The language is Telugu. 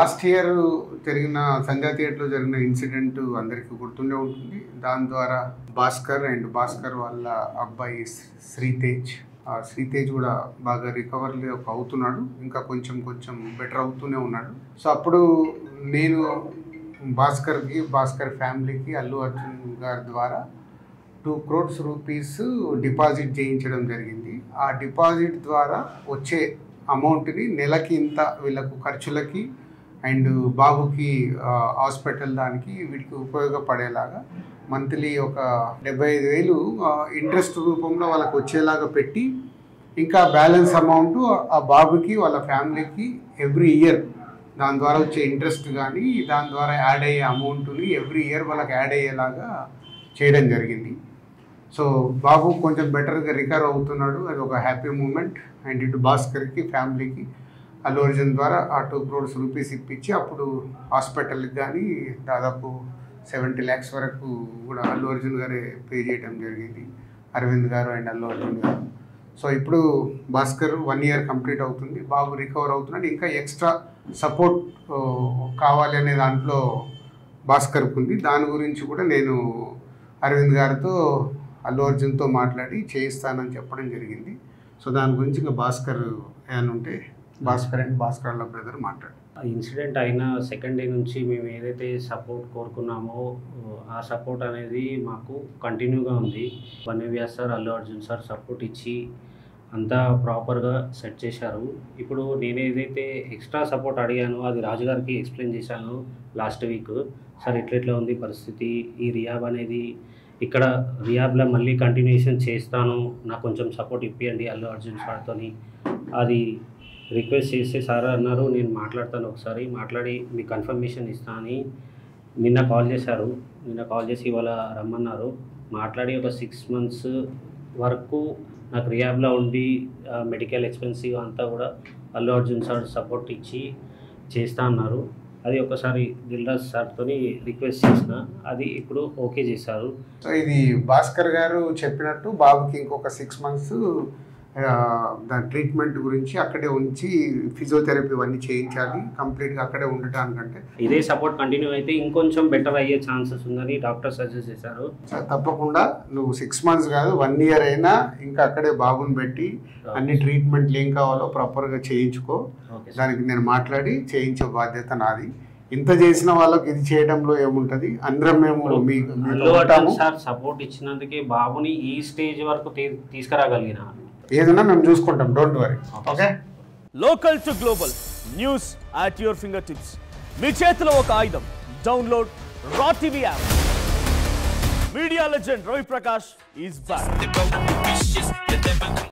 లాస్ట్ ఇయర్ జరిగిన సంధ్యా థియేటర్లో జరిగిన ఇన్సిడెంట్ అందరికీ గుర్తుండే ఉంటుంది. దాని ద్వారా భాస్కర్ వాళ్ళ అబ్బాయి శ్రీతేజ్ కూడా బాగా రికవర్లీ అవుతున్నాడు, ఇంకా కొంచెం బెటర్ అవుతూనే ఉన్నాడు. సో అప్పుడు నేను భాస్కర్ ఫ్యామిలీకి అల్లు అర్జున్ గారి ద్వారా 2 crores రూపీస్ డిపాజిట్ చేయించడం జరిగింది. ఆ డిపాజిట్ ద్వారా వచ్చే అమౌంట్ని నెలకి ఇంత వీళ్ళకు ఖర్చులకి అండ్ బాబుకి హాస్పిటల్ దానికి వీటికి ఉపయోగపడేలాగా మంత్లీ ఒక 75,000 ఇంట్రెస్ట్ రూపంలో వాళ్ళకి వచ్చేలాగా పెట్టి, ఇంకా బ్యాలెన్స్ అమౌంట్ ఆ బాబుకి వాళ్ళ ఫ్యామిలీకి ఎవ్రీ ఇయర్ దాని ద్వారా వచ్చే ఇంట్రెస్ట్ కానీ దాని ద్వారా యాడ్ అయ్యే అమౌంట్ని ఎవ్రీ ఇయర్ వాళ్ళకి యాడ్ అయ్యేలాగా చేయడం జరిగింది. సో బాబు కొంచెం బెటర్గా రికవర్ అవుతున్నాడు, అది ఒక హ్యాపీ మూమెంట్. అండ్ ఇటు భాస్కర్కి ఫ్యామిలీకి అల్లు అర్జున్ ద్వారా ఆ 2 crores రూపీస్ ఇప్పించి అప్పుడు హాస్పిటల్కి కానీ దాదాపు 70 lakhs వరకు కూడా అల్లు అర్జున్ గారే పే చేయడం జరిగింది, అరవింద్ గారు అండ్ అల్లు అర్జున్ గారు. సో ఇప్పుడు భాస్కర్ 1 year కంప్లీట్ అవుతుంది, బాబు రికవర్ అవుతున్నాడు. ఇంకా ఎక్స్ట్రా సపోర్ట్ కావాలి అనే దాంట్లో భాస్కర్కి ఉంది. దాని గురించి కూడా నేను అరవింద్ గారితో అల్లు అర్జున్తో మాట్లాడి చేయిస్తానని చెప్పడం జరిగింది. సో దాని గురించి ఇంకా భాస్కర్ ఏమైనా ఉంటే భాస్కర్ వాళ్ళ బ్రదర్ మాట్లాడు. ఇన్సిడెంట్ అయిన సెకండ్ డే నుంచి మేము ఏదైతే సపోర్ట్ కోరుకున్నామో ఆ సపోర్ట్ అనేది మాకు కంటిన్యూగా ఉంది. వన్యవ్యాస్ sir, Allu Arjun sir support ఇచ్చి అంతా ప్రాపర్గా సెట్ చేశారు. ఇప్పుడు నేను ఏదైతే ఎక్స్ట్రా సపోర్ట్ అడిగానో అది రాజుగారికి ఎక్స్ప్లెయిన్ చేశాను లాస్ట్ వీక్. సార్ ఇట్లా ఉంది పరిస్థితి, ఈ రియాబ్ అనేది ఇక్కడ రియాబ్లో మళ్ళీ కంటిన్యూషన్ చేస్తాను, నాకు కొంచెం సపోర్ట్ ఇప్పియండి అల్లు అర్జున్ సార్తో అది రిక్వెస్ట్ చేస్తే సార్ అన్నారు నేను మాట్లాడతాను, ఒకసారి మాట్లాడి మీకు కన్ఫర్మేషన్ ఇస్తాను అని నిన్న కాల్ చేశారు. నిన్న కాల్ చేసి ఇవాళ రమ్మన్నారు. మాట్లాడి ఒక 6 months వరకు నాకు రియాబ్లో ఉండి మెడికల్ ఎక్స్పెన్సివ్ అంతా కూడా అల్లు అర్జున్ సార్ సపోర్ట్ ఇచ్చి చేస్తా అన్నారు. అది ఒకసారి దిల్రాజ్ సార్తో రిక్వెస్ట్ చేసిన, అది ఇప్పుడు ఓకే చేశారు. సో ఇది భాస్కర్ గారు చెప్పినట్టు బాబుకి ఇంకొక 6 months దాని ట్రీట్మెంట్ గురించి అక్కడే ఉంచి ఫిజియోథెరపీ ఇవన్నీ చేయించాలి, కంప్లీట్గా అక్కడే ఉండటానికంటే ఇదే సపోర్ట్ కంటిన్యూ అయితే ఇంకొంచెం బెటర్ అయ్యే ఛాన్సెస్ ఉందని డాక్టర్ సజెస్ట్ చేశారు. తప్పకుండా నువ్వు 6 months కాదు 1 year అయినా ఇంకా అక్కడే బాబుని పెట్టి అన్ని ట్రీట్మెంట్లు ఏం కావాలో ప్రాపర్గా చేయించుకో. దానికి నేను మాట్లాడి చేయించే బాధ్యత నాది. ఇంత చేసిన వాళ్ళకి ఇది చేయడంలో ఏముంటుంది, అందరం మేము సార్ సపోర్ట్ ఇచ్చినందుకే బాబుని ఈ స్టేజ్ వరకు తీసుకురాగలిగిన ఏదైనా మేము చూసుకుంటాం, don't worry. Okay, local to global news at your finger tips. మీ చేతిలో ఒక ఆయుధం, download Raw TV app. Media legend Ravi Prakash is back.